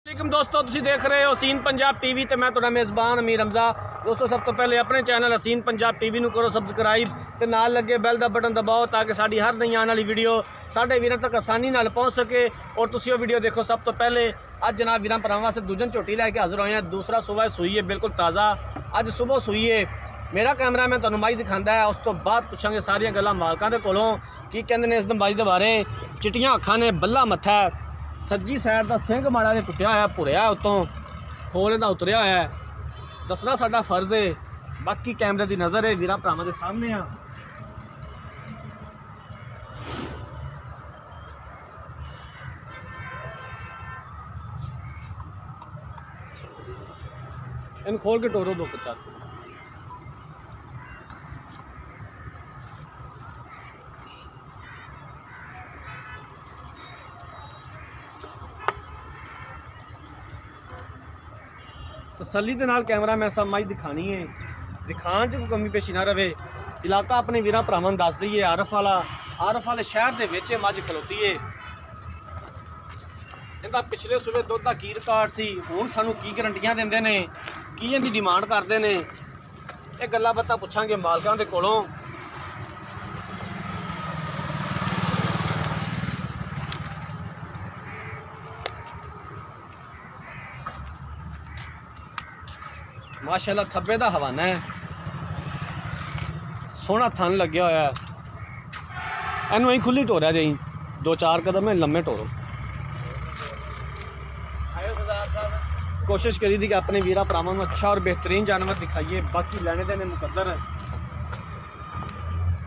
वालेकुम दोस्तों, तुसी देख रहे हो हसीन पंजाब टीवी ते मैं तुहाडा मेज़बान अमीर हमजा। दोस्तों सब तो पहले अपने चैनल हसीन पंजाब टीवी नूं करो सबसक्राइब ते नाल लगे बैल दा बटन दबाओ ताकि साडी हर नई आने वाली वीडियो साडे वीरां तक आसानी नाल पहुँच सके और तुसी वो वीडियो देखो। सब तो पहले अज जनाब वीरां भरावां वास्ते दूजन झोटी लैके हाज़र होए हैं। दूसरा सुबह सूई है, बिल्कुल ताज़ा अज सुबह सूई है। मेरा कैमरा मैं तुहानूं माई दिखांदा है, उस तो बाद पुछांगे सारियां गल्लां मालकां दे कोलों की कहंदे ने इस माई दे बारे। चिट्टियां अखां ने, बल्ला मत्था है, सज्जी साइड का सिंह माड़ा जिहा टुटिया होया, भुरिया उत्तों खोल इहदा उतरिया होया। दसना साडा फर्ज है, बाकी कैमरे की नज़र है वीरां भरावां दे सामने आ। इन खोल के टोरो दो कच्चा तसली के नाल कैमरा मैं सब माई दिखानी है, दिखाने च कोई कमी पेशी ना रहे। इलाका अपने वीरां भरावां दस दईए, आरफ वाले शहर के विच मझ खलोती है। इनका पिछले सूबे दुध का की रिकॉर्ड सी, हुण सानू की गारंटियां दिंदे ने, की इनकी डिमांड करते हैं, ये गल्लां बातां पुछांगे मालकां दे कोलों। माशाल्लाह थब्बे दा हवाना है, सोहना थन लग्या होया है। इनू अं खुली टोरिया जी, दो चार कदम है लम्मे टोरो। कोशिश करी थी कि अपने वीरा भरावां नूं अच्छा और बेहतरीन जानवर दिखाइए। बाकी लैने देने मुकद्दर है,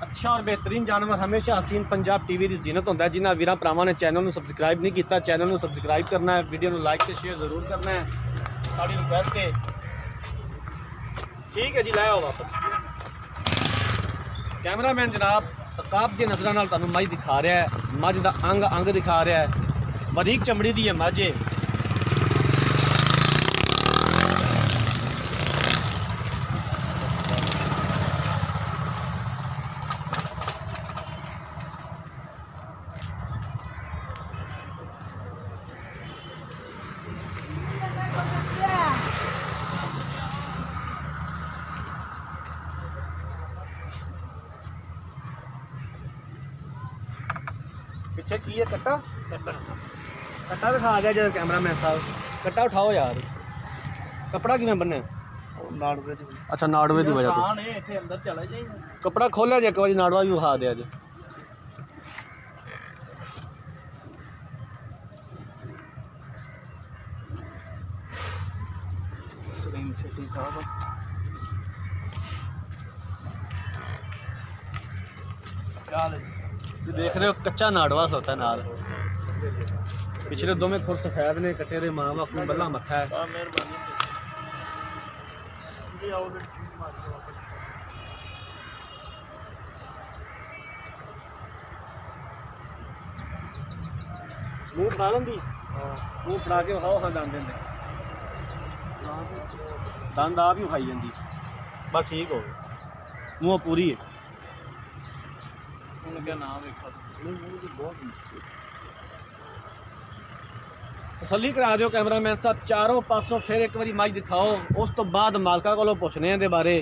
अच्छा और बेहतरीन जानवर हमेशा हसीन पंजाब टीवी की जीनत होता है। जिन्होंने वीरा भरावां ने चैनल नूं सबसक्राइब नहीं किया, चैनल नूं सबसक्राइब करना है, वीडियो नूं लाइक से शेयर जरूर करना है, साड़ी रिक्वेस्ट है। ठीक है जी, लाओ वापस। कैमरामैन जनाब सकाब की नज़र नाल तुहानूं मझ दिखा रहा है, मझ का अंग अंग दिखा रहा है। बरीक चमड़ी की है मझ है, पीछे की है कट्टा कट्टा दिखा गया जो कैमरामैन साहब। कट्टा उठाओ यार, कपड़ा किवें बन्ने? अच्छा नाड़वे की वजह तो कपड़ा खोलिया जो एक बार नाड़वा भी विखा दे अज। देख रहे हो कच्चा नाड़वा होता है नाल, पिछले दोवें खुर सफेद ने, कट्टे दे मां बाप को बल्ला मत्था है। मुँह फड़ा लेंदी, मुँह फड़ा के विखाओ। हाँ दंद देंदे, दंद आप ही खाई जाती, बस ठीक हो मुँह पूरी है। तसली करा दो कैमरामैन साहब, चारों पासों फिर एक बार मझ दिखाओ, उस तो बाद मालका को पुछने दे बारे।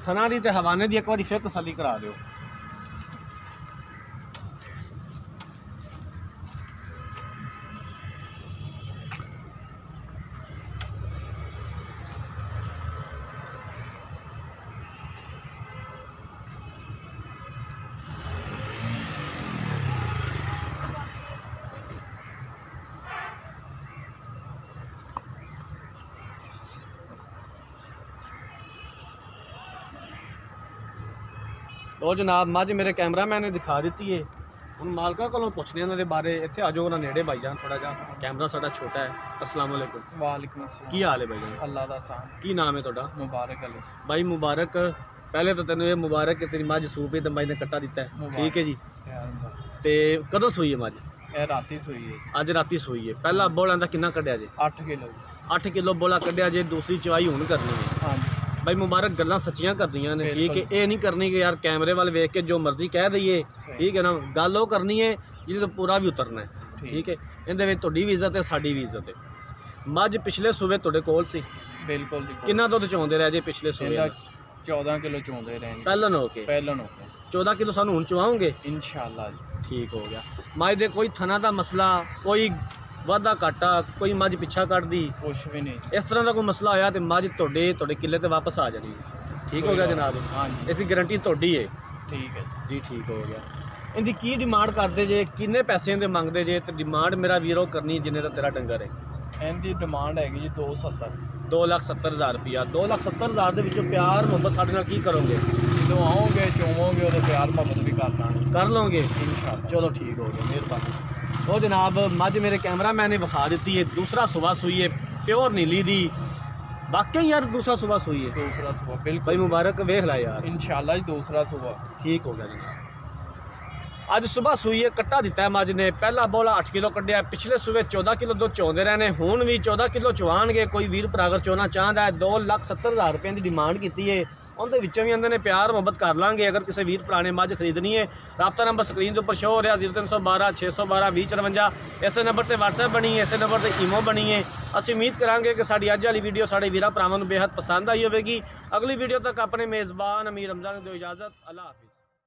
थना दी ते हवाने दी एक बार फिर तसली करा दो। तो जनाब मझ मेरे कैमरामैन ने दिखा दी है, हम मालका को पुछने उन्होंने बारे। इतने आ जाओ ना नेड़े भाईजान, थोड़ा जा कैमरा साडा छोटा है। अस्सलाम वालेकुम। वालेकुम अस्सलाम। की हाल है भाईजान? अल्लाह दा साम। की नाम है थोड़ा? मुबारक अली। भाई मुबारक, पहले तो तेन ये मुबारक कि तेरी मझ सूपी तो भाई ने कट्टा दिता है, ठीक है जी। तो कदों सूई है मझ? राती सूई है, अज राती सूई है। पहला बोला का कितना कढ़िया जे? 8 किलो। 8 किलो बोला कढ़िया जे, दूसरी चवाई हुण करनी है। हाँ भाई मुबारक गल्लां सच्चियां करनियां ने, ठीक है। ये नहीं करनी कि यार कैमरे वाल वेख के जो मर्जी कह दईए, ठीक है ना। गल वो करनी है जिहदे तो पूरा भी उतरना है। ਠੀਕ ਹੈ। ਇਹਦੇ ਵਿੱਚ ਤੁਹਾਡੀ ਵੀ ਇੱਜ਼ਤ ਹੈ, ਸਾਡੀ ਵੀ ਇੱਜ਼ਤ ਹੈ। ਮੱਝ ਪਿਛਲੇ ਸੂਬੇ ਤੁਹਾਡੇ ਕੋਲ ਸੀ, ਬਿਲਕੁਲ ਜੀ। ਕਿੰਨਾ ਦੁੱਧ ਚੋਂਦੇ ਰਹੇ ਜੇ ਪਿਛਲੇ ਸੂਬੇ ਇਹਦਾ ਦਾ? 14 ਕਿਲੋ ਚੋਂਦੇ ਰਹੇ ਜੀ ਪਹਿਲਨ ਹੋ ਕੇ ਪਹਿਲਾਂ ਨੂੰ 14 ਕਿਲੋ ਸਾਨੂੰ ਹੁਣ ਚਵਾਓਗੇ? ਇਨਸ਼ਾਅੱਲਾ ਜੀ। ਠੀਕ ਹੋ ਗਿਆ। ਮੱਝ ਦੇ ਕੋਈ ਥਣਾ ਦਾ ਮਸਲਾ, ਕੋਈ ਵਾਧਾ ਘਾਟਾ, ਕੋਈ ਮੱਝ ਪਿੱਛਾ ਕੱਢਦੀ, ਕੁਛ ਵੀ ਨਹੀਂ ਜੀ। ਇਸ ਤਰ੍ਹਾਂ ਦਾ ਕੋਈ ਮਸਲਾ ਹੋਇਆ ਤੇ ਮੱਝ ਤੁਹਾਡੇ ਕਿੱਲੇ ਤੇ ਵਾਪਸ ਆ ਜਾਣੀ ਹੈ। ਠੀਕ ਹੋ ਗਿਆ ਜਨਾਬ? ਹਾਂਜੀ ਇਸਦੀ ਗਾਰੰਟੀ ਤੁਹਾਡੀ ਹੈ ਠੀਕ ਹੈ ਜੀ। ਠੀਕ ਹੋ ਗਿਆ। ਇਹਦੀ ਕੀ ਡਿਮਾਂਡ ਕਰਦੇ ਜੇ, ਕਿੰਨੇ ਪੈਸੇ ਦੇ ਮੰਗਦੇ ਜੇ? ਤੇ ਡਿਮਾਂਡ ਮੇਰਾ ਵੀਰੋ ਕਰਨੀ ਜਿੰਨੇ ਦਾ ਤੇਰਾ ਡੰਗਰ ਹੈ। ਇਹਦੀ ਡਿਮਾਂਡ ਹੈਗੀ ਜੀ 270। 2,70,000 ਰੁਪਇਆ। 2,70,000 ਦੇ ਵਿੱਚੋਂ ਪਿਆਰ ਮੁਹੱਬਤ ਸਾਡੇ ਨਾਲ ਕੀ ਕਰੋਗੇ? ਜਦੋਂ ਆਓਗੇ ਚੋਵੋਗੇ ਉਹਦੇ ਪਿਆਰ ਮੁਹੱਬਤ ਵੀ ਕਰ ਦਾਂਗੇ ਕਰ ਲਓਗੇ? ਇਨਸ਼ਾਅੱਲਾ। ਚਲੋ ਠੀਕ ਹੋ ਗਿਆ, ਮਿਹਰਬਾਨੀ। ਉਹ ਜਨਾਬ ਮੱਝ ਮੇਰੇ ਕੈਮਰਾਮੈਨ ਨੇ ਵਿਖਾ ਦਿੱਤੀ ਹੈ, ਦੂਸਰਾ ਸੁਬਾ ਸੂਈ ਹੈ, ਪਿਓਰ ਨੀਲੀ ਦੀ। ਵਾਕਈ ਯਾਰ ਦੂਸਰਾ ਸੁਬਾ ਸੂਈ ਹੈ ਦੂਸਰਾ ਸੁਬਾ ਭਾਈ, ਬਿਲਕੁਲ ਮੁਬਾਰਕ, ਵੇਖ ਲੈ ਯਾਰ। ਇਨਸ਼ਾਅੱਲਾ ਜੀ ਦੂਸਰਾ ਸੁਬਾ। ਠੀਕ ਹੋ ਗਿਆ ਜਨਾਬ। ਅੱਜ ਸਵੇਰ ਸੂਈ ਹੈ, ਕੱਟਾ ਦਿੱਤਾ ਹੈ ਮੱਝ ਨੇ। ਪਹਿਲਾ ਬੋਲਾ 8 ਕਿਲੋ ਕੱਢਿਆ, ਪਿਛਲੇ ਸੂਬੇ 14 ਕਿਲੋ ਦੁੱਧ ਚੋਂਦੇ ਰਹੇ ਨੇ, ਹੁਣ ਵੀ 14 ਕਿਲੋ ਚਵਾਣਗੇ। ਕੋਈ ਵੀਰ ਭਰਾ ਅਗਰ ਚੋਣਾ ਚਾਹੁੰਦਾ ਹੈ 2,70,000 ਰੁਪਏ ਦੀ ਡਿਮਾਂਡ ਕੀਤੀ ਹੈ। ਉਹਦੇ ਵਿੱਚੋਂ ਵੀ ਆਂਦੇ ਨੇ ਪਿਆਰ ਮੁਹੱਬਤ ਕਰ ਲਾਂਗੇ। ਅਗਰ ਕਿਸੇ ਵੀਰ ਭਰਾ ਨੇ ਮੱਝ ਖਰੀਦਣੀ ਹੈ, ਰਾਬਤਾ ਨੰਬਰ ਸਕਰੀਨ ਦੇ ਉੱਪਰ ਸ਼ੋ ਹੋ ਰਿਹਾ 0312 612 2054। ਇਸੇ ਨੰਬਰ ਤੇ WhatsApp ਬਣੀ ਹੈ, ਇਸੇ ਨੰਬਰ ਤੇ ਈਮੋ ਬਣੀ ਹੈ। ਅਸੀਂ ਉਮੀਦ ਕਰਾਂਗੇ ਕਿ ਸਾਡੀ ਅੱਜ ਵਾਲੀ ਵੀਡੀਓ ਸਾਡੇ ਵੀਰਾਂ ਭਰਾਵਾਂ ਨੂੰ ਬੇहद ਪਸੰਦ ਆਈ ਹੋਵੇਗੀ। ਅਗਲੀ ਵੀਡੀਓ ਤੱਕ ਆਪਣੇ ਮੇਜ਼ਬਾਨ ਅਮੀਰ ਰਮਜ਼ਾਨ ਨੂੰ ਦਿਓ ਇਜਾਜ਼ਤ। ਅੱਲਾਹ ਹਾਫਿਜ਼।